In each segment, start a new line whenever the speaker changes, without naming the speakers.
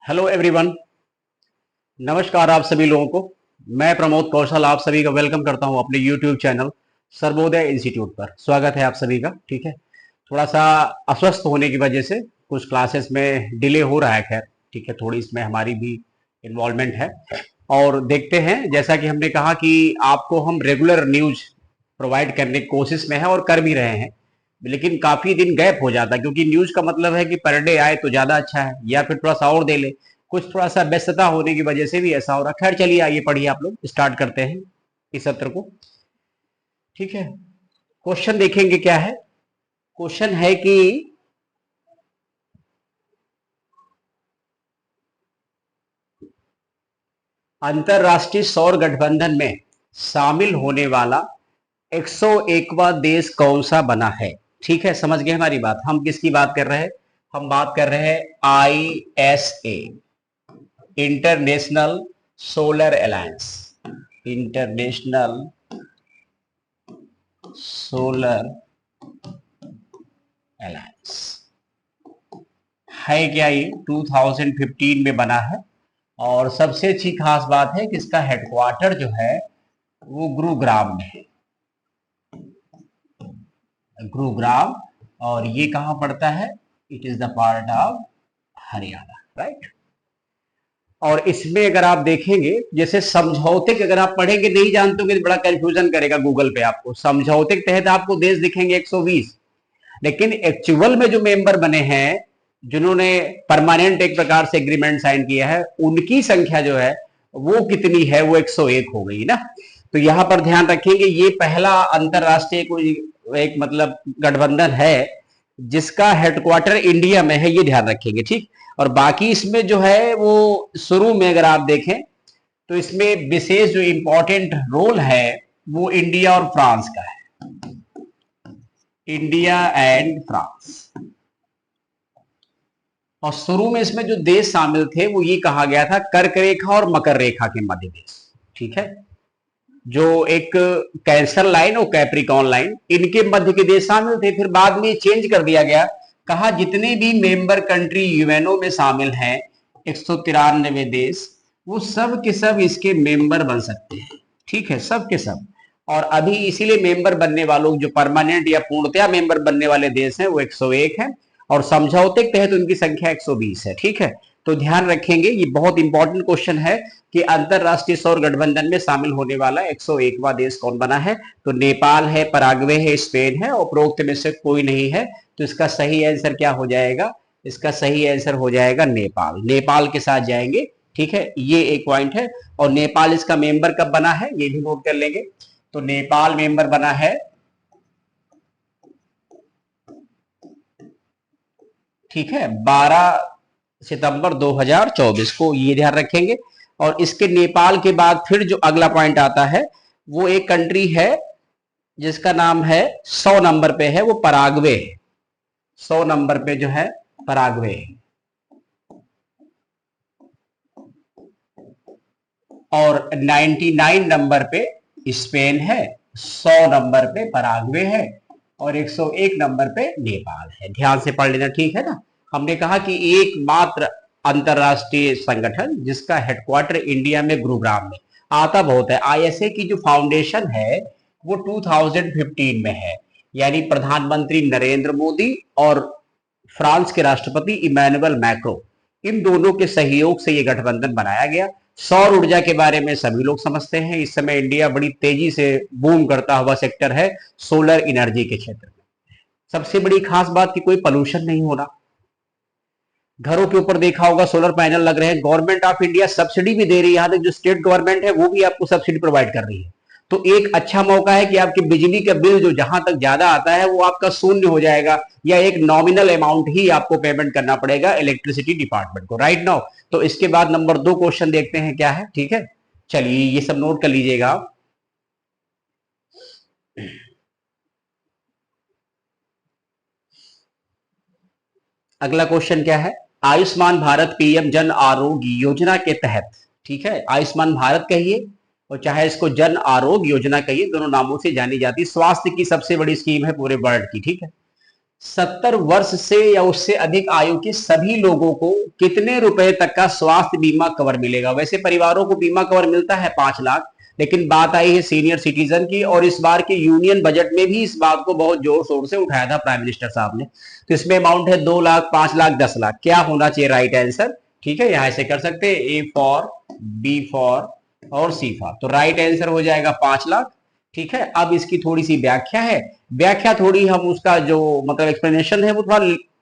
Hello everyone. नमस्कार आप सभी लोगों को। मैं प्रमोद कौशल आप सभी का वेलकम करता हूं अपने यूट्यूब चैनल सर्वोदय इंस्टीट्यूट पर। स्वागत है आप सभी का। ठीक है, थोड़ा सा अस्वस्थ होने की वजह से कुछ क्लासेस में डिले हो रहा है। खैर ठीक है, थोड़ी इसमें हमारी भी इन्वॉल्वमेंट है और देखते हैं। जैसा कि हमने कहा कि आपको हम रेगुलर न्यूज प्रोवाइड करने की कोशिश में है और कर भी रहे हैं, लेकिन काफी दिन गैप हो जाता है क्योंकि न्यूज का मतलब है कि पर डे आए तो ज्यादा अच्छा है, या फिर थोड़ा सा और दे ले। कुछ थोड़ा सा व्यस्तता होने की वजह से भी ऐसा हो रहा। खैर चलिए, आइए पढ़िए, आप लोग स्टार्ट करते हैं इस सत्र को। ठीक है, क्वेश्चन देखेंगे क्या है। क्वेश्चन है कि अंतरराष्ट्रीय सौर गठबंधन में शामिल होने वाला 101वां देश कौन सा बना है। ठीक है, समझ गए हमारी बात। हम किसकी बात कर रहे हैं? हम बात कर रहे हैं ISA, international solar alliance. International solar alliance है क्या? ये 2015 में बना है और सबसे अच्छी खास बात है कि इसका हेडक्वार्टर जो है वो गुरुग्राम में है। गुरुग्राम। और ये कहां पड़ता है? It is the part of Haryana, right. और इसमें अगर आप देखेंगे, जैसे समझौते के अगर आप पढ़ेंगे, नहीं जानते होंगे तो बड़ा कंफ्यूजन करेगा गूगल पे आपको। समझौते के तहत आपको देश दिखेंगे 120, लेकिन एक्चुअल में जो मेंबर बने हैं, जिन्होंने परमानेंट एक प्रकार से एग्रीमेंट साइन किया है, उनकी संख्या जो है वो कितनी है? वो 101 हो गई ना। तो यहां पर ध्यान रखेंगे, ये पहला अंतरराष्ट्रीय कोई एक मतलब गठबंधन है जिसका हेडक्वार्टर इंडिया में है, ये ध्यान रखेंगे। ठीक। और बाकी इसमें जो है वो शुरू में अगर आप देखें तो इसमें विशेष जो इंपॉर्टेंट रोल है वो इंडिया और फ्रांस का है। India and France. और शुरू में इसमें जो देश शामिल थे वो ये कहा गया था कर्क रेखा और मकर रेखा के मध्य देश। ठीक है, जो एक कैंसर लाइन और कैप्रिकॉन लाइन, इनके मध्य के देश शामिल थे। फिर बाद में चेंज कर दिया गया, कहा जितने भी मेंबर कंट्री यूएनओ में शामिल हैं 193 देश, वो सब के सब इसके मेंबर बन सकते हैं। ठीक है, सब के सब। और अभी इसीलिए मेंबर बनने वालों, जो परमानेंट या पूर्णतया मेंबर बनने वाले देश हैं, वो 101 है और समझौते के तहत उनकी संख्या 120 है। ठीक है, तो ध्यान रखेंगे, ये बहुत इंपॉर्टेंट क्वेश्चन है कि अंतरराष्ट्रीय सौर गठबंधन में शामिल होने वाला 101वां देश कौन बना है। तो नेपाल है, पराग्वे है, स्पेन है, उपरोक्त में से कोई नहीं है। तो इसका सही आंसर क्या हो जाएगा? इसका सही आंसर हो जाएगा नेपाल। नेपाल के साथ जाएंगे। ठीक है, ये एक पॉइंट है। और नेपाल इसका मेंबर कब बना है ये भी नोट कर लेंगे। तो नेपाल मेंबर बना है, ठीक है, 12 सितंबर 2024 को, ये ध्यान रखेंगे। और इसके नेपाल के बाद फिर जो अगला पॉइंट आता है वो एक कंट्री है जिसका नाम है 100 नंबर पे है, वो पराग्वे है। 100 नंबर पे जो है पराग्वे है। और 99 नंबर पे स्पेन है, 100 नंबर पे पराग्वे है और 101 नंबर पे नेपाल है। ध्यान से पढ़ लेना, ठीक है ना। हमने कहा कि एकमात्र अंतरराष्ट्रीय संगठन जिसका हेडक्वार्टर इंडिया में गुरुग्राम में, आता बहुत है। आईएसए की जो फाउंडेशन है वो 2015 में है, यानी प्रधानमंत्री नरेंद्र मोदी और फ्रांस के राष्ट्रपति इमैनुअल मैक्रो, इन दोनों के सहयोग से यह गठबंधन बनाया गया। सौर ऊर्जा के बारे में सभी लोग समझते हैं, इस समय इंडिया बड़ी तेजी से बूम करता हुआ सेक्टर है सोलर एनर्जी के क्षेत्र में। सबसे बड़ी खास बात कि कोई पोल्यूशन नहीं हो रहा। घरों के ऊपर देखा होगा सोलर पैनल लग रहे हैं, गवर्नमेंट ऑफ इंडिया सब्सिडी भी दे रही है, यहां तक जो स्टेट गवर्नमेंट है वो भी आपको सब्सिडी प्रोवाइड कर रही है। तो एक अच्छा मौका है कि आपकी बिजली का बिल जो जहां तक ज्यादा आता है वो आपका शून्य हो जाएगा, या एक नॉमिनल अमाउंट ही आपको पेमेंट करना पड़ेगा इलेक्ट्रिसिटी डिपार्टमेंट को, राइट नाउ। तो इसके बाद नंबर 2 क्वेश्चन देखते हैं क्या है। ठीक है, चलिए ये सब नोट कर लीजिएगा आप। अगला क्वेश्चन क्या है? आयुष्मान भारत पीएम जन आरोग्य योजना के तहत, ठीक है, आयुष्मान भारत कहिए और चाहे इसको जन आरोग्य योजना कहिए, दोनों नामों से जानी जाती, स्वास्थ्य की सबसे बड़ी स्कीम है पूरे वर्ल्ड की। ठीक है, 70 वर्ष से या उससे अधिक आयु के सभी लोगों को कितने रुपए तक का स्वास्थ्य बीमा कवर मिलेगा? वैसे परिवारों को बीमा कवर मिलता है 5 लाख, लेकिन बात आई है सीनियर सिटीजन की, और इस बार के यूनियन बजट में भी इस बात को बहुत जोर शोर से उठाया था प्राइम मिनिस्टर साहब ने। तो इसमें अमाउंट है 2 लाख, 5 लाख, 10 लाख। क्या होना चाहिए राइट आंसर? ठीक है, यहां से कर सकते हैं, ए फॉर, बी फॉर और सी फॉर। तो राइट आंसर हो जाएगा 5 लाख। ठीक है, अब इसकी थोड़ी सी व्याख्या है। व्याख्या थोड़ी हम उसका जो मतलब एक्सप्लेनेशन है वो थोड़ा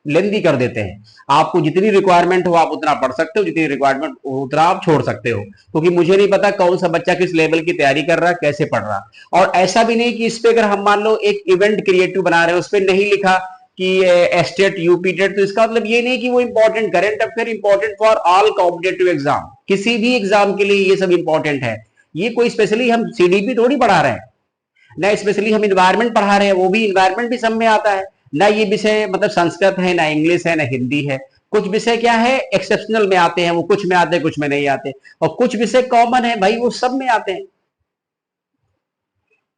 लेंदी कर देते हैं। आपको जितनी रिक्वायरमेंट हो आप उतना पढ़ सकते हो, जितनी रिक्वायरमेंट हो उतना आप छोड़ सकते हो, क्योंकि मुझे नहीं पता कौन सा बच्चा किस लेवल की तैयारी कर रहा है, कैसे पढ़ रहा। और ऐसा भी नहीं कि इस पे अगर हम मान लो एक इवेंट क्रिएटिव बना रहे हैं, उस पर नहीं लिखा कि एस्टेट यूपी टेट, तो इसका मतलब ये नहीं कि वो important, current affair important for all competitive exam, किसी भी एग्जाम के लिए ये सब इंपॉर्टेंट है। ये कोई स्पेशली हम सीडीपी थोड़ी पढ़ा रहे हैं, ना स्पेशली हम इन्वायरमेंट पढ़ा रहे हैं, वो भी इन्वायरमेंट भी सब में आता है। ना ये विषय मतलब संस्कृत है, ना इंग्लिश है, ना हिंदी है। कुछ विषय क्या है एक्सेप्शनल में आते हैं, वो कुछ में आते हैं, कुछ में नहीं आते, और कुछ विषय कॉमन है भाई, वो सब में आते हैं।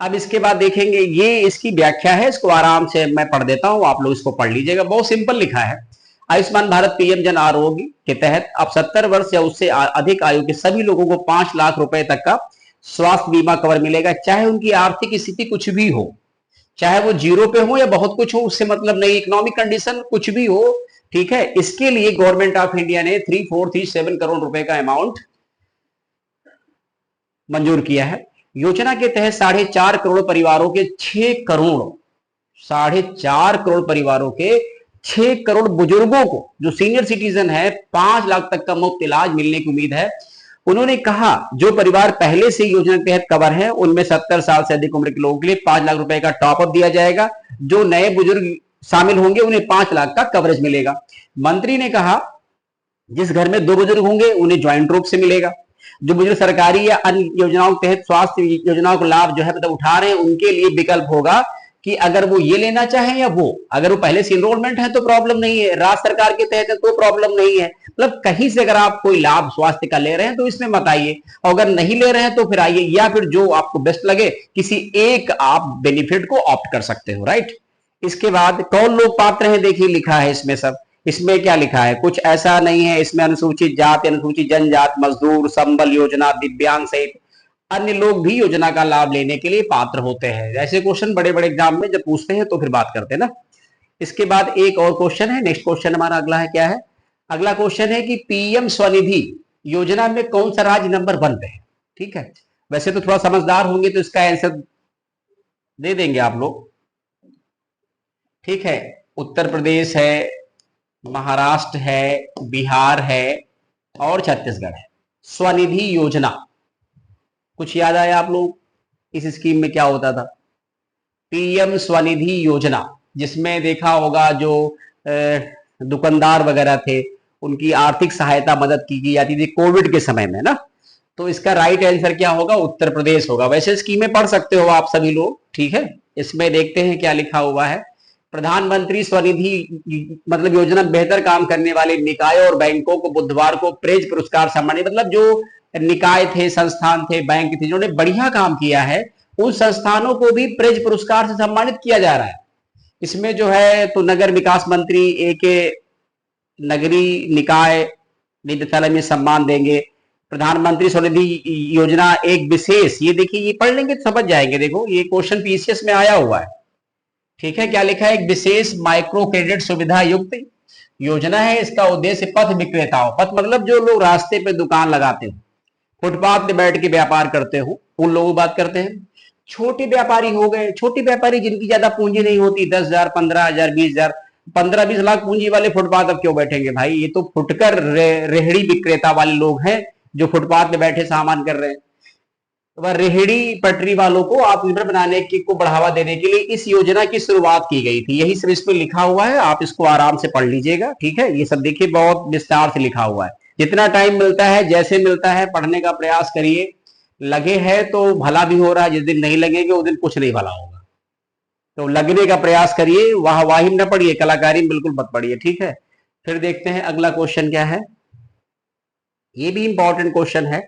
अब इसके बाद देखेंगे, ये इसकी व्याख्या है, इसको आराम से मैं पढ़ देता हूं, आप लोग इसको पढ़ लीजिएगा, बहुत सिंपल लिखा है। आयुष्मान भारत पीएम जन आरोग्य के तहत अब 70 वर्ष या उससे अधिक आयु के सभी लोगों को 5 लाख रुपए तक का स्वास्थ्य बीमा कवर मिलेगा, चाहे उनकी आर्थिक स्थिति कुछ भी हो, चाहे वो जीरो पे हो या बहुत कुछ हो, उससे मतलब नहीं, इकोनॉमिक कंडीशन कुछ भी हो। ठीक है, इसके लिए गवर्नमेंट ऑफ इंडिया ने 3437 करोड़ रुपए का अमाउंट मंजूर किया है। योजना के तहत 4.5 करोड़ परिवारों के 6 करोड़ परिवारों के 6 करोड़ बुजुर्गों को, जो सीनियर सिटीजन है, 5 लाख तक का मुफ्त इलाज मिलने की उम्मीद है। उन्होंने कहा जो परिवार पहले से योजना के तहत कवर है उनमें 70 साल से अधिक उम्र के लोगों के लिए 5 लाख रुपए का टॉप अप दिया जाएगा। जो नए बुजुर्ग शामिल होंगे उन्हें 5 लाख का कवरेज मिलेगा। मंत्री ने कहा जिस घर में 2 बुजुर्ग होंगे उन्हें ज्वाइंट रूप से मिलेगा। जो बुजुर्ग सरकारी या अन्य योजनाओं के तहत स्वास्थ्य योजनाओं का लाभ जो है मतलब उठा रहे हैं, उनके लिए विकल्प होगा कि अगर वो ये लेना चाहें या वो, अगर वो पहले से इनरोलमेंट है तो प्रॉब्लम नहीं है, राज्य सरकार के तहत है तो प्रॉब्लम नहीं है। मतलब कहीं से अगर आप कोई लाभ स्वास्थ्य का ले रहे हैं तो इसमें मत आइए, और अगर नहीं ले रहे हैं तो फिर आइए, या फिर जो आपको बेस्ट लगे किसी एक आप बेनिफिट को ऑप्ट कर सकते हो। राइट, इसके बाद कौन लोग पात्र हैं, देखिए लिखा है इसमें सब। इसमें क्या लिखा है, कुछ ऐसा नहीं है इसमें, अनुसूचित जाति, अनुसूचित जनजात, मजदूर, संबल योजना, दिव्यांग सहित अन्य लोग भी योजना का लाभ लेने के लिए पात्र होते हैं। ऐसे क्वेश्चन बड़े बड़े एग्जाम में जब पूछते हैं तो फिर बात करते हैं ना। इसके बाद एक और क्वेश्चन है, नेक्स्ट क्वेश्चन हमारा अगला है, क्या है अगला क्वेश्चन है कि पीएम स्वनिधि योजना में कौन सा राज्य नंबर 1 पे है। ठीक है, वैसे तो थोड़ा समझदार होंगे तो इसका आंसर दे देंगे आप लोग। ठीक है, उत्तर प्रदेश है, महाराष्ट्र है, बिहार है और छत्तीसगढ़ है। स्वनिधि योजना, कुछ याद आया आप लोग इस स्कीम में क्या होता था? पीएम स्वनिधि योजना, जिसमें देखा होगा जो दुकानदार वगैरह थे उनकी आर्थिक सहायता मदद की जाती थी कोविड के समय में ना। तो इसका राइट आंसर क्या होगा? उत्तर प्रदेश होगा। वैसे स्कीमें पढ़ सकते हो आप सभी लोग। ठीक है, इसमें देखते हैं क्या लिखा हुआ है। प्रधानमंत्री स्वनिधि मतलब योजना बेहतर काम करने वाले निकाय और बैंकों को बुधवार को प्रेज पुरस्कार सम्मानित, मतलब जो निकाय थे, संस्थान थे, बैंक थे जिन्होंने बढ़िया काम किया है, उन संस्थानों को भी प्रेज पुरस्कार से सम्मानित किया जा रहा है। इसमें जो है तो नगर विकास मंत्री एक नगरीय निकाय निदेशालय में सम्मान देंगे। प्रधानमंत्री स्वनिधि योजना एक विशेष, ये देखिए ये पढ़ लेंगे तो समझ जाएंगे। देखो ये क्वेश्चन पीसीएस में आया हुआ है। ठीक है, क्या लिखा है? एक विशेष माइक्रो क्रेडिट सुविधा युक्त योजना है। इसका उद्देश्य पथ विक्रेताओं, पथ मतलब जो लोग रास्ते पे दुकान लगाते हो, फुटपाथ पे बैठ के व्यापार करते हो, उन लोगों की बात करते हैं। छोटे व्यापारी हो गए, छोटे व्यापारी जिनकी ज्यादा पूंजी नहीं होती, 10,000, 15,000, 20,000, 15-20 लाख पूंजी वाले फुटपाथ अब क्यों बैठेंगे भाई? ये तो फुटकर रेहड़ी विक्रेता वाले लोग हैं जो फुटपाथ पे बैठे सामान कर रहे हैं। तो रेहड़ी पटरी वालों को आत्मनिर्भर बनाने को बढ़ावा देने के लिए इस योजना की शुरुआत की गई थी। यही सब इसमें लिखा हुआ है, आप इसको आराम से पढ़ लीजिएगा। ठीक है, ये सब देखिए बहुत विस्तार से लिखा हुआ है। जितना टाइम मिलता है, जैसे मिलता है, पढ़ने का प्रयास करिए। लगे है तो भला भी हो रहा है, जिस दिन नहीं लगेंगे उस दिन कुछ नहीं भला होगा। तो लगने का प्रयास करिए, वाहिम न पढ़िए, कलाकारी में बिल्कुल मत पढ़िए। ठीक है, फिर देखते हैं अगला क्वेश्चन क्या है। ये भी इंपॉर्टेंट क्वेश्चन है,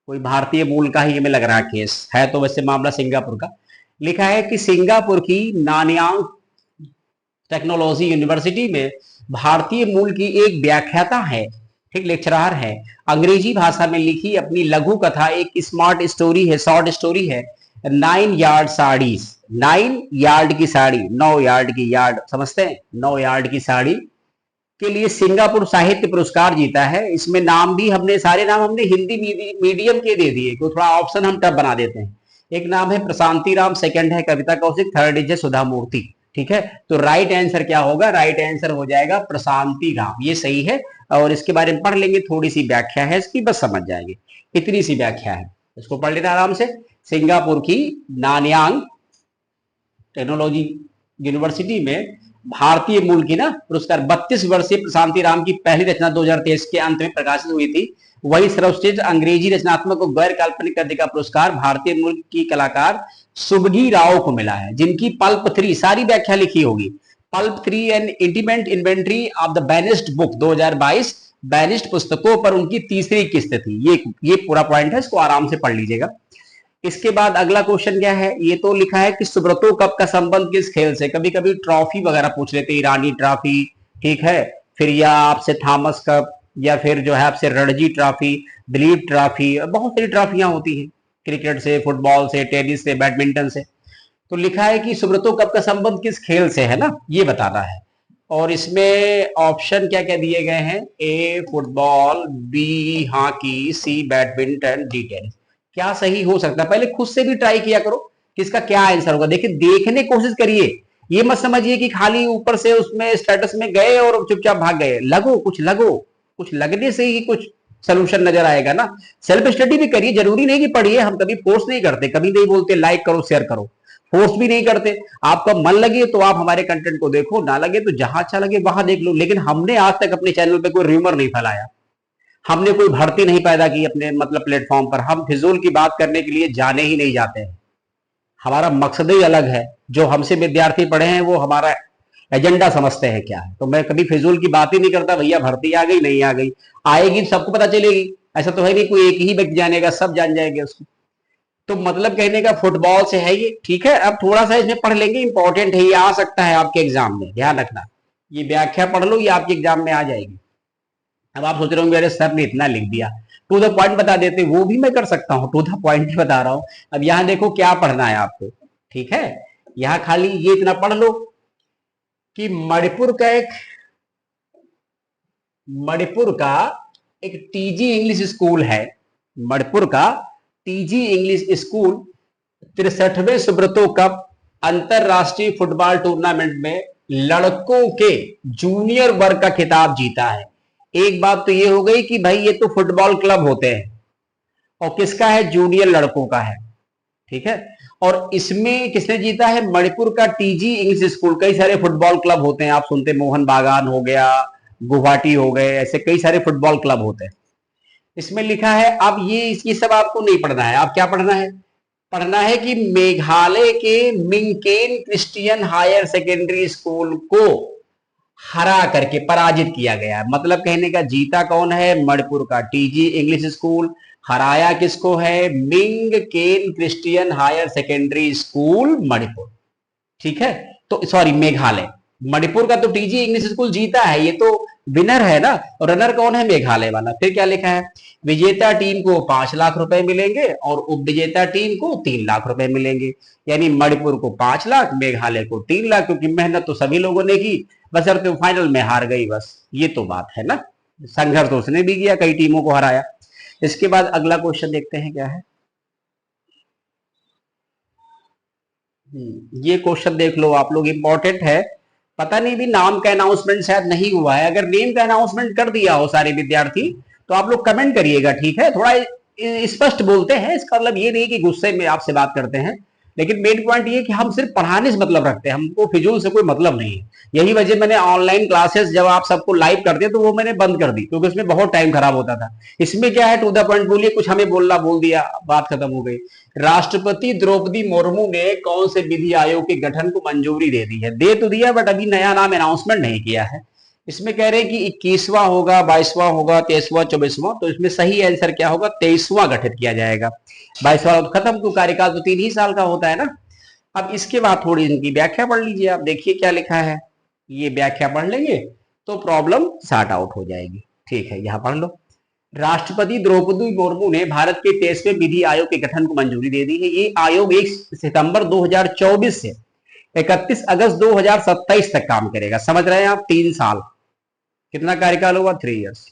कोई भारतीय मूल का ही हमें लग रहा है केस है, तो वैसे मामला सिंगापुर का। लिखा है कि सिंगापुर की नानयांग टेक्नोलॉजी यूनिवर्सिटी में भारतीय मूल की एक व्याख्याता है, ठीक, लेक्चरार है, अंग्रेजी भाषा में लिखी अपनी लघु कथा एक स्मार्ट स्टोरी है, शॉर्ट स्टोरी है, 9 यार्ड साड़ीज, 9 यार्ड की साड़ी, 9 यार्ड की, यार्ड समझते हैं, 9 यार्ड की साड़ी के लिए सिंगापुर साहित्य पुरस्कार जीता है। इसमें नाम भी हमने, सारे नाम हमने हिंदी मीडियम के दे दिए, तो थोड़ा ऑप्शन हम टफ बना देते हैं। एक नाम है प्रशांति राम, सेकंड है कविता कौशिक, थर्ड है सुधा मूर्ति, ठीक है। तो राइट आंसर क्या होगा? राइट आंसर हो जाएगा प्रशांति राम, ये सही है। और इसके बारे में पढ़ लेंगे, थोड़ी सी व्याख्या है इसकी, बस समझ जाएंगे, इतनी सी व्याख्या है, इसको पढ़ लेना आराम से। सिंगापुर की नानयांग टेक्नोलॉजी यूनिवर्सिटी में भारतीय मूल की ना पुरस्कार 32 वर्षीय प्रशांति राम की पहली रचना 2023 के अंत में प्रकाशित हुई थी। वही सर्वश्रेष्ठ अंग्रेजी रचनात्मक और गैर काल्पनिक कृति का पुरस्कार भारतीय मूल की कलाकार सुबगी राव को मिला है, जिनकी पल्प 3, सारी व्याख्या लिखी होगी, pulp 3 and intimate inventory of the banished book 2022 banished पुस्तकों पर उनकी तीसरी किस्त थी। ये पूरा पॉइंट है, इसको आराम से पढ़ लीजिएगा। इसके बाद अगला क्वेश्चन क्या है? ये तो लिखा है कि सुब्रतो कप का संबंध किस खेल से? कभी कभी ट्रॉफी वगैरह पूछ लेते, ईरानी ट्रॉफी, ठीक है, फिर या आपसे थॉमस कप, या फिर जो है आपसे रणजी ट्रॉफी, दिलीप ट्रॉफी, बहुत सारी ट्रॉफियां होती हैं, क्रिकेट से, फुटबॉल से, टेनिस से, बैडमिंटन से। तो लिखा है कि सुब्रतो कप का संबंध किस खेल से है ना, ये बताना है। और इसमें ऑप्शन क्या क्या दिए गए हैं? ए फुटबॉल, बी हॉकी, सी बैडमिंटन, डी टेनिस। क्या सही हो सकता है? पहले खुद से भी ट्राई किया करो कि इसका क्या आंसर होगा। देखिए, देखने की कोशिश करिए, ये मत समझिए कि खाली ऊपर से उसमें स्टेटस में गए और चुपचाप भाग गए। लगो, कुछ लगने से ही कुछ सोल्यूशन नजर आएगा ना। सेल्फ स्टडी भी करिए, जरूरी नहीं कि पढ़िए, हम कभी फोर्स नहीं करते, कभी नहीं बोलते लाइक करो शेयर करो, फोर्स भी नहीं करते। आपका मन लगे तो आप हमारे कंटेंट को देखो, ना लगे तो जहां अच्छा लगे वहां देख लो। लेकिन हमने आज तक अपने चैनल पे कोई र्यूमर नहीं फैलाया, हमने कोई भर्ती नहीं पैदा की अपने मतलब प्लेटफॉर्म पर, हम फिजूल की बात करने के लिए जाने ही नहीं जाते हैं। हमारा मकसद ही अलग है। जो हमसे विद्यार्थी पढ़े हैं वो हमारा एजेंडा समझते हैं क्या है। तो मैं कभी फिजूल की बात ही नहीं करता, भैया भर्ती आ गई नहीं आ गई, आएगी सबको पता चलेगी, ऐसा तो है नहीं कोई एक ही व्यक्ति जानेगा, सब जान जाएंगे उसको। तो मतलब कहने का फुटबॉल से है ये, ठीक है। अब थोड़ा सा इसमें पढ़ लेंगे, इंपॉर्टेंट है, ये आ सकता है आपके एग्जाम में, ध्यान रखना। ये व्याख्या पढ़ लो, ये आपके एग्जाम में आ जाएगी। अब आप सोच रहे होंगे अरे सर ने इतना लिख दिया, टू द पॉइंट बता देते, वो भी मैं कर सकता हूँ, टू द पॉइंट ही बता रहा हूँ। अब यहाँ देखो क्या पढ़ना है आपको, ठीक है। यहाँ खाली ये इतना पढ़ लो कि मणिपुर का एक टीजी इंग्लिश स्कूल है, मणिपुर का टीजी इंग्लिश स्कूल 63वें सुब्रतो कप अंतरराष्ट्रीय फुटबॉल टूर्नामेंट में लड़कों के जूनियर वर्ग का खिताब जीता है। एक बात तो ये हो गई कि भाई ये तो फुटबॉल क्लब होते हैं, और किसका है? जूनियर लड़कों का है, ठीक है। और इसमें किसने जीता है? मणिपुर का टीजी इंग्लिश स्कूल। कई सारे फुटबॉल क्लब होते हैं, आप सुनते, मोहन बागान हो गया, गुवाहाटी हो गए, ऐसे कई सारे फुटबॉल क्लब होते हैं। इसमें लिखा है, अब ये सब आपको नहीं पढ़ना है। आप क्या पढ़ना है? पढ़ना है कि मेघालय के मिंकेन क्रिश्चियन हायर सेकेंडरी स्कूल को हरा करके पराजित किया गया। मतलब कहने का जीता कौन है? मणिपुर का टीजी इंग्लिश स्कूल। हराया किसको है? मिंग केन Christian higher secondary school Manipur, ठीक है। तो सॉरी, मेघालय, मणिपुर का तो टीजी इंग्लिश स्कूल जीता है, ये तो विनर है ना। और रनर कौन है? मेघालय वाला। फिर क्या लिखा है? विजेता टीम को 5 लाख रुपए मिलेंगे और उपविजेता टीम को 3 लाख रुपए मिलेंगे। यानी मणिपुर को 5 लाख, मेघालय को 3 लाख, क्योंकि मेहनत तो सभी लोगों ने की, बस अब तो फाइनल में हार गई, बस ये तो बात है ना। संघर्ष तो उसने भी किया, कई टीमों को हराया। इसके बाद अगला क्वेश्चन देखते हैं क्या है। ये क्वेश्चन देख लो आप लोग, इंपॉर्टेंट है। पता नहीं भी नाम का अनाउंसमेंट शायद नहीं हुआ है, अगर नेम का अनाउंसमेंट कर दिया हो सारे विद्यार्थी तो आप लोग कमेंट करिएगा, ठीक है। थोड़ा स्पष्ट बोलते हैं, इसका मतलब ये नहीं कि गुस्से में आपसे बात करते हैं, लेकिन मेन पॉइंट ये कि हम सिर्फ पढ़ाने से मतलब रखते हैं, हमको फिजूल से कोई मतलब नहीं है। यही वजह मैंने ऑनलाइन क्लासेस जब आप सबको लाइव कर दिया तो वो मैंने बंद कर दी, क्योंकि उसमें बहुत टाइम खराब होता था। इसमें क्या है, टू द पॉइंट बोलिए, कुछ हमें बोलना बोल दिया, बात खत्म हो गई। राष्ट्रपति द्रौपदी मुर्मू ने कौन से विधि आयोग के गठन को मंजूरी दे दी है? दे तो दिया, बट अभी नया नाम अनाउंसमेंट नहीं किया है। इसमें कह रहे हैं कि 21वां होगा, 22वां होगा, 23वां, 24वां। तो इसमें सही आंसर क्या होगा? 23वां गठित किया जाएगा। 22वां तो खत्म, तो कार्यकाल तो 3 ही साल का होता है ना। अब इसके बाद थोड़ी इनकी व्याख्या पढ़ लीजिए आप, देखिए क्या लिखा है। ये व्याख्या पढ़ लेंगे तो प्रॉब्लम सॉर्ट आउट हो जाएगी। ठीक है, यहां पढ़ लो। राष्ट्रपति द्रौपदी मुर्मू ने भारत के 23वें विधि आयोग के गठन को मंजूरी दे दी है। ये आयोग 1 सितंबर 2024 से 31 अगस्त 2027 तक काम करेगा। समझ रहे हैं आप? 3 साल। कितना कार्यकाल होगा? 3 इयर्स।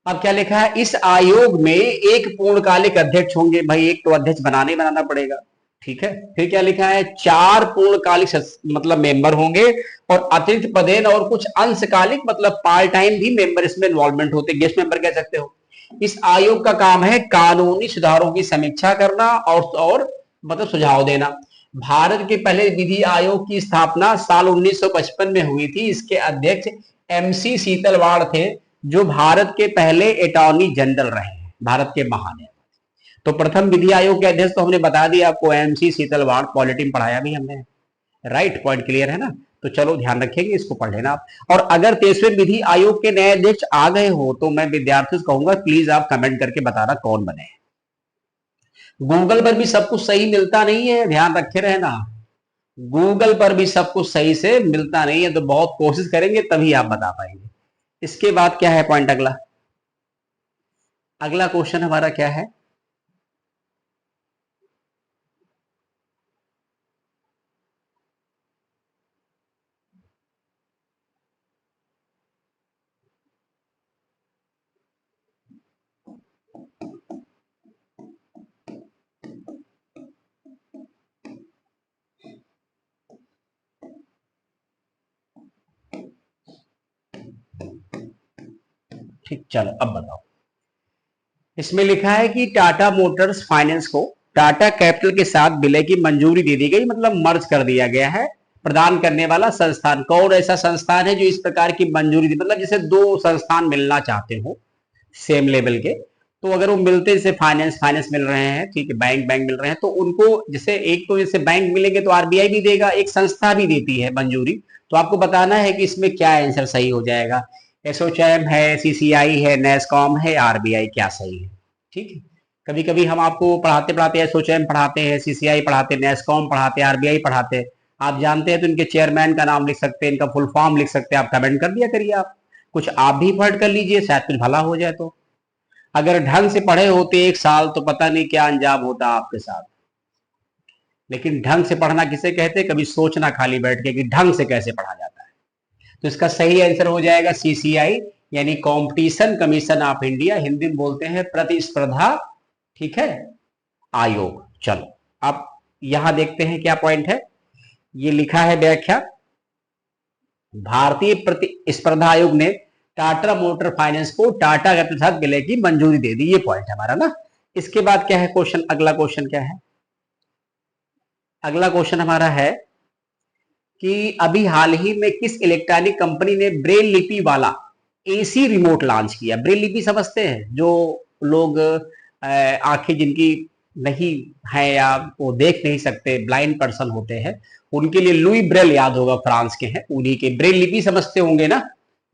अब क्या लिखा है? इस आयोग में एक पूर्णकालिक अध्यक्ष होंगे। भाई एक तो अध्यक्ष बनाना पड़ेगा। ठीक है, फिर क्या लिखा है? 4 पूर्णकालिक मतलब मेंबर होंगे और अतिरिक्त पदेन और कुछ अंशकालिक मतलब पार्ट टाइम भी मेंबर इसमें इन्वॉल्वमेंट होते, गेस्ट मेंबर कह सकते हो। इस आयोग का काम है कानूनी सुधारों की समीक्षा करना और मतलब सुझाव देना। भारत के पहले विधि आयोग की स्थापना साल 1955 में हुई थी। इसके अध्यक्ष MC सीतलवाड़ थे, जो भारत के पहले अटॉर्नी जनरल रहे हैं, भारत के महान। तो प्रथम विधि आयोग के अध्यक्ष तो हमने बता दिया आपको, MC सीतलवाड़, पॉलिटी में पढ़ाया भी हमने। राइट, पॉइंट क्लियर है ना? तो चलो ध्यान रखेंगे, इसको पढ़ लेना आप। और अगर 23वें विधि आयोग के नए अध्यक्ष आ गए हो तो मैं विद्यार्थियों से कहूंगा प्लीज आप कमेंट करके बताना कौन बने। गूगल पर भी सब कुछ सही मिलता नहीं है, ध्यान रखे रहना। गूगल पर भी सब कुछ सही से मिलता नहीं है, तो बहुत कोशिश करेंगे तभी आप बता पाएंगे। इसके बाद क्या है पॉइंट? अगला क्वेश्चन हमारा क्या है? ठीक, चलो अब बताओ। इसमें लिखा है कि टाटा मोटर्स फाइनेंस को टाटा कैपिटल के साथ विलय की मंजूरी दे दी गई, मतलब मर्ज कर दिया गया है। प्रदान करने वाला संस्थान कौन? ऐसा संस्थान है जो इस प्रकार की मंजूरी दी, मतलब जैसे 2 संस्थान मिलना चाहते हो सेम लेवल के, तो अगर वो मिलते, जैसे फाइनेंस मिल रहे हैं, ठीक है, बैंक मिल रहे हैं, तो उनको जैसे एक तो जैसे बैंक मिलेंगे तो RBI भी देगा, एक संस्था भी देती है मंजूरी। तो आपको बताना है कि इसमें क्या आंसर सही हो जाएगा। एसोचैम है, CCI है, नेस्कॉम है, RBI, क्या सही है? ठीक है, कभी कभी हम आपको पढ़ाते पढ़ाते एसोचैम पढ़ाते हैं, CCI पढ़ाते, नेस्कॉम पढ़ाते, RBI पढ़ाते। आप जानते हैं तो इनके चेयरमैन का नाम लिख सकते हैं, इनका फुल फॉर्म लिख सकते हैं, आप कमेंट कर दिया करिए। आप कुछ आप भी पढ़ कर लीजिए, शायद कुछ भला हो जाए। तो अगर ढंग से पढ़े होते 1 साल तो पता नहीं क्या अंजाम होता आपके साथ। लेकिन ढंग से पढ़ना किसे कहते हैं? कभी सोचना खाली बैठ के कि ढंग से कैसे पढ़ा जाता है। तो इसका सही आंसर हो जाएगा CCI, यानी competition commission of India, Hindi में बोलते हैं प्रतिस्पर्धा, ठीक है, आयोग। चलो अब यहां देखते हैं क्या पॉइंट है। ये लिखा है व्याख्या, भारतीय प्रतिस्पर्धा आयोग ने टाटा मोटर फाइनेंस को टाटा के साथ विलय की मंजूरी दे दी। ये पॉइंट हमारा ना। इसके बाद क्या है क्वेश्चन? अगला क्वेश्चन क्या है? अगला क्वेश्चन हमारा है कि अभी हाल ही में किस इलेक्ट्रॉनिक कंपनी ने ब्रेल लिपि वाला AC रिमोट लॉन्च किया? ब्रेल लिपि समझते हैं? जो लोग आंखें जिनकी नहीं है या वो देख नहीं सकते, ब्लाइंड पर्सन होते हैं, उनके लिए लुई ब्रेल याद होगा, फ्रांस के हैं, उन्हीं के। ब्रेल लिपि समझते होंगे ना,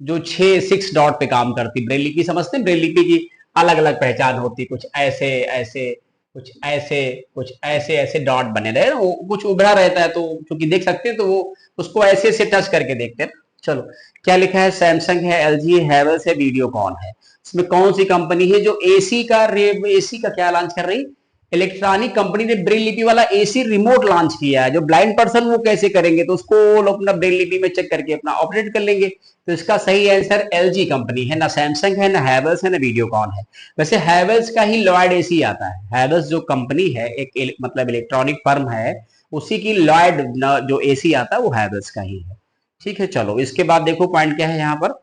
जो 6 डॉट पे काम करती ब्रेल लिपि, समझते हैं? ब्रेल लिपि की अलग अलग पहचान होती, कुछ ऐसे ऐसे, कुछ ऐसे, कुछ ऐसे ऐसे डॉट बने रहे, वो कुछ उभरा रहता है, तो क्योंकि देख सकते हैं तो वो उसको ऐसे ऐसे टच करके देखते हैं। चलो क्या लिखा है? सैमसंग है, LG है, हैवेल्स है, वीडियोकॉन है। इसमें कौन सी कंपनी है जो AC का क्या लॉन्च कर रही? इलेक्ट्रॉनिक कंपनी ने ब्रेल लिपि वाला AC रिमोट लॉन्च किया है। जो ब्लाइंड पर्सन वो कैसे करेंगे? तो उसको लोग अपना ब्रेल लिपि में चेक करके अपना ऑपरेट कर लेंगे। तो इसका सही आंसर LG कंपनी है, ना सैमसंग है, ना हैवेल्स है, ना वीडियोकॉन है। वैसे हैवेल्स का ही लॉयड AC आता है। हैवेल्स जो कंपनी है, एक मतलब इलेक्ट्रॉनिक फर्म है, उसी की लॉयड जो AC आता है वो हैवेल्स का ही है। ठीक है, चलो इसके बाद देखो पॉइंट क्या है यहाँ पर।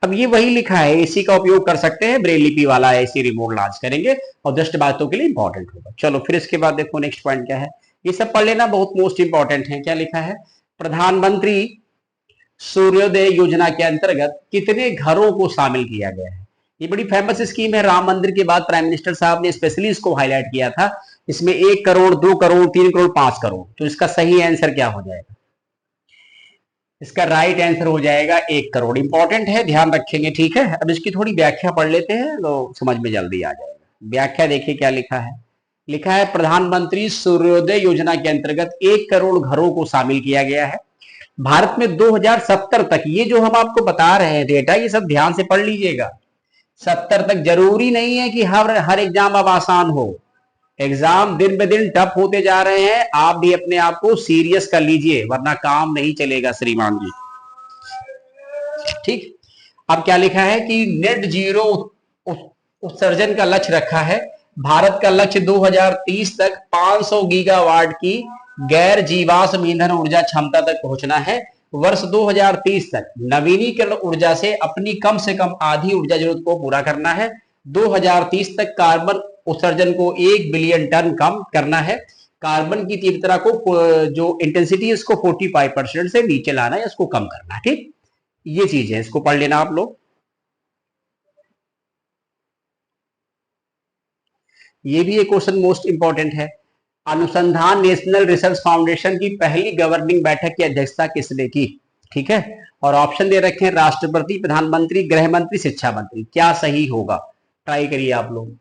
अब ये वही लिखा है, AC का उपयोग कर सकते हैं, ब्रेल लिपि वाला AC रिमोट लॉन्च करेंगे और जस्ट बातों के लिए इंपॉर्टेंट होगा। चलो फिर इसके बाद देखो नेक्स्ट पॉइंट क्या है। ये सब पढ़ लेना, बहुत मोस्ट इंपॉर्टेंट है। क्या लिखा है? प्रधानमंत्री सूर्योदय योजना के अंतर्गत कितने घरों को शामिल किया गया है? ये बड़ी फेमस स्कीम है, राम मंदिर के बाद प्राइम मिनिस्टर साहब ने स्पेशली इसको हाईलाइट किया था। इसमें 1 करोड़, 2 करोड़, 3 करोड़, 5 करोड़। तो इसका सही आंसर क्या हो जाएगा? इसका राइट आंसर हो जाएगा 1 करोड़। इंपॉर्टेंट है, ध्यान रखेंगे, ठीक है। अब इसकी थोड़ी व्याख्या पढ़ लेते हैं तो समझ में जल्दी आ जाएगा। व्याख्या देखिए क्या लिखा है। लिखा है प्रधानमंत्री सूर्योदय योजना के अंतर्गत 1 करोड़ घरों को शामिल किया गया है। भारत में 2070 तक, ये जो हम आपको बता रहे हैं डेटा, ये सब ध्यान से पढ़ लीजिएगा। 70 तक जरूरी नहीं है कि हर एग्जाम अब आसान हो। एग्जाम दिन ब दिन टफ होते जा रहे हैं, आप भी अपने आप को सीरियस कर लीजिए, वरना काम नहीं चलेगा श्रीमान जी। ठीक, अब क्या लिखा है कि नेट जीरो उत्सर्जन का लक्ष्य रखा है। भारत का लक्ष्य 2030 तक 500 गीगावाट की गैर जीवाश्म ईंधन ऊर्जा क्षमता तक पहुंचना है। वर्ष 2030 तक नवीनीकरण ऊर्जा से अपनी कम से कम आधी ऊर्जा जरूरत को पूरा करना है। 2030 तक कार्बन उत्सर्जन को 1 बिलियन टन कम करना है। कार्बन की तीव्रता को, जो इंटेंसिटी है, इसको 45% से नीचे लाना है, इसको कम करना है। ठीक, ये चीज है, इसको पढ़ लेना आप लोग। ये भी एक क्वेश्चन मोस्ट इंपॉर्टेंट है। अनुसंधान नेशनल रिसर्च फाउंडेशन की पहली गवर्निंग बैठक की अध्यक्षता किसने की? ठीक है, और ऑप्शन दे रखे हैं राष्ट्रपति, प्रधानमंत्री, गृह मंत्री, शिक्षा मंत्री। क्या सही होगा? ट्राई करिए आप लोग,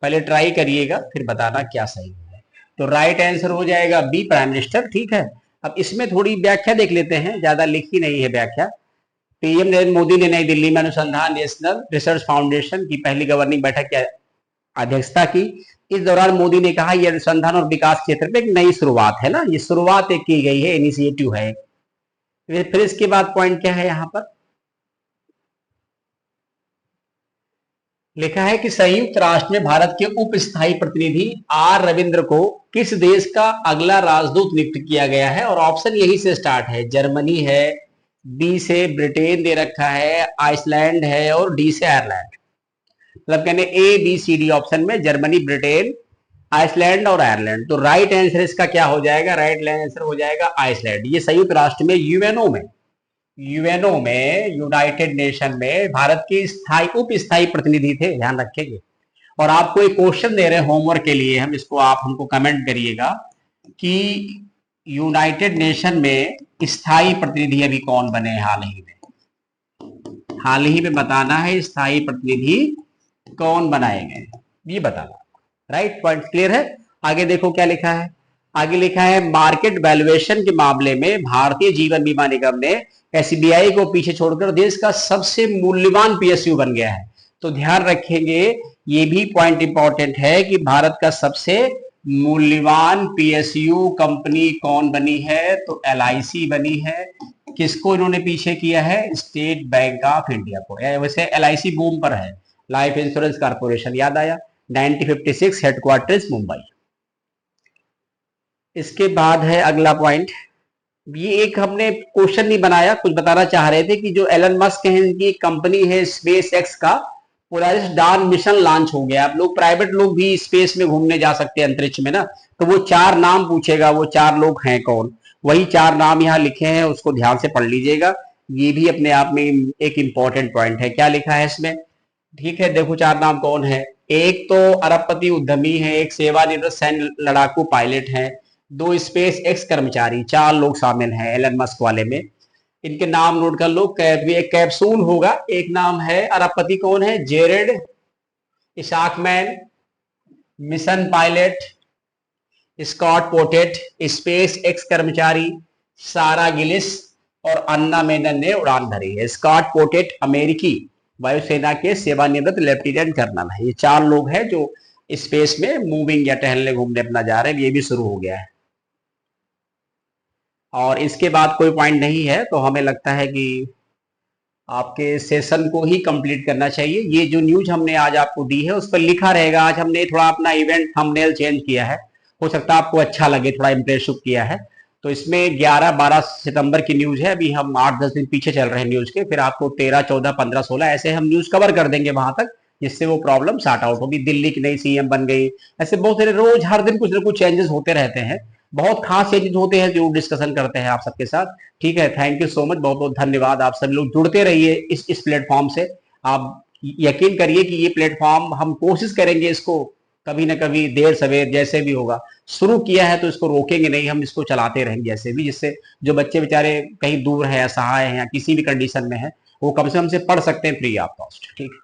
पहले ट्राई करिएगा फिर बताना क्या सही है। तो राइट आंसर हो जाएगा बी, प्राइम मिनिस्टर। ठीक है, अब इसमें थोड़ी व्याख्या देख लेते हैं, ज्यादा लिखी नहीं है व्याख्या। पीएम नरेंद्र मोदी ने नई दिल्ली में अनुसंधान नेशनल रिसर्च फाउंडेशन की पहली गवर्निंग बैठक की अध्यक्षता की। इस दौरान मोदी ने कहा यह अनुसंधान और विकास क्षेत्र में एक नई शुरुआत है ना, ये शुरुआत एक की गई है, इनिशिएटिव है। फिर इसके बाद पॉइंट क्या है, यहां पर लिखा है कि संयुक्त राष्ट्र में भारत के उप स्थायी प्रतिनिधि आर रविंद्र को किस देश का अगला राजदूत नियुक्त किया गया है? और ऑप्शन यही से स्टार्ट है, जर्मनी है, बी से ब्रिटेन दे रखा है, आइसलैंड है, और डी से आयरलैंड। मतलब कहने A B C D option में जर्मनी, ब्रिटेन, आइसलैंड और आयरलैंड। तो राइट आंसर इसका क्या हो जाएगा? राइट आंसर हो जाएगा आइसलैंड। ये संयुक्त राष्ट्र में, यूएनओ में, यूनाइटेड नेशन में भारत के स्थायी उप स्थायी प्रतिनिधि थे, ध्यान रखेंगे। और आपको एक क्वेश्चन दे रहे हैं होमवर्क के लिए, हम इसको, आप हमको कमेंट करिएगा कि यूनाइटेड नेशन में स्थायी प्रतिनिधि अभी कौन बने हैं हाल ही में बताना है, स्थायी प्रतिनिधि कौन बनाए गए, ये बताना। राइट, पॉइंट क्लियर है। आगे देखो क्या लिखा है, आगे लिखा है मार्केट वैल्यूएशन के मामले में भारतीय जीवन बीमा निगम ने एसबीआई को पीछे छोड़कर देश का सबसे मूल्यवान पीएसयू बन गया है। तो ध्यान रखेंगे, ये भी पॉइंट इंपॉर्टेंट है कि भारत का सबसे मूल्यवान पीएसयू कंपनी कौन बनी है? तो एलआईसी बनी है। किसको इन्होंने पीछे किया है? स्टेट बैंक ऑफ इंडिया को। वैसे एलआईसी बूम पर है, लाइफ इंश्योरेंस कॉर्पोरेशन, याद आया, 1956, हेडक्वार्टर्स मुंबई। इसके बाद है अगला पॉइंट, ये एक हमने क्वेश्चन नहीं बनाया, कुछ बताना चाह रहे थे कि जो एलन मस्क है, इनकी कंपनी है स्पेस एक्स का पोलारिस डार्न मिशन लॉन्च हो गया। आप लोग, प्राइवेट लोग भी स्पेस में घूमने जा सकते हैं, अंतरिक्ष में ना। तो वो 4 नाम पूछेगा, वो 4 लोग हैं कौन? वही 4 नाम यहाँ लिखे हैं, उसको ध्यान से पढ़ लीजिएगा। ये भी अपने आप में एक इंपॉर्टेंट पॉइंट है। क्या लिखा है इसमें? ठीक है, देखो 4 नाम कौन है। एक तो अरबपति उद्यमी है, एक सेवानिवृत्त सैन्य लड़ाकू पायलट है, 2 स्पेस एक्स कर्मचारी, 4 लोग शामिल हैं एलन मस्क वाले में। इनके नाम नोट कर लो। एक कैप्सूल होगा, एक नाम है अरबपति, कौन है? Jared Isaacman, mission pilot Scott Poteet, SpaceX कर्मचारी सारा गिलिस और अन्ना मेनन ने उड़ान भरी है। स्कॉट पोटेट अमेरिकी वायुसेना के सेवानिवृत्त लेफ्टिनेंट कर्नल है। ये 4 लोग हैं जो स्पेस में मूविंग या टहलने घूमने अपना जा रहे हैं। ये भी शुरू हो गया है और इसके बाद कोई पॉइंट नहीं है, तो हमें लगता है कि आपके सेशन को ही कंप्लीट करना चाहिए। ये जो न्यूज हमने आज आपको दी है उस पर लिखा रहेगा। आज हमने थोड़ा अपना इवेंट थंबनेल चेंज किया है, हो सकता है आपको अच्छा लगे, थोड़ा इंप्रेसिव किया है। तो इसमें 11-12 सितंबर की न्यूज है, अभी हम 8-10 दिन पीछे चल रहे हैं न्यूज के, फिर आपको 13, 14, 15, 16 ऐसे हम न्यूज कवर कर देंगे वहां तक, जिससे वो प्रॉब्लम सॉर्ट आउट होगी। दिल्ली की नई सीएम बन गई, ऐसे बहुत सारे रोज हर दिन कुछ ना कुछ चेंजेस होते रहते हैं, बहुत खास चेंजेस होते हैं जो डिस्कशन करते हैं आप सबके साथ। ठीक है, थैंक यू सो मच, बहुत बहुत धन्यवाद। आप सभी लोग जुड़ते रहिए इस प्लेटफॉर्म से। आप यकीन करिए कि ये प्लेटफॉर्म हम कोशिश करेंगे इसको कभी ना कभी देर सवेर जैसे भी होगा, शुरू किया है तो इसको रोकेंगे नहीं, हम इसको चलाते रहेंगे जैसे भी, जिससे जो बच्चे बेचारे कहीं दूर है, असहाय हैं या किसी भी कंडीशन में है, वो कम से कम से पढ़ सकते हैं फ्री ऑफ कॉस्ट। ठीक है।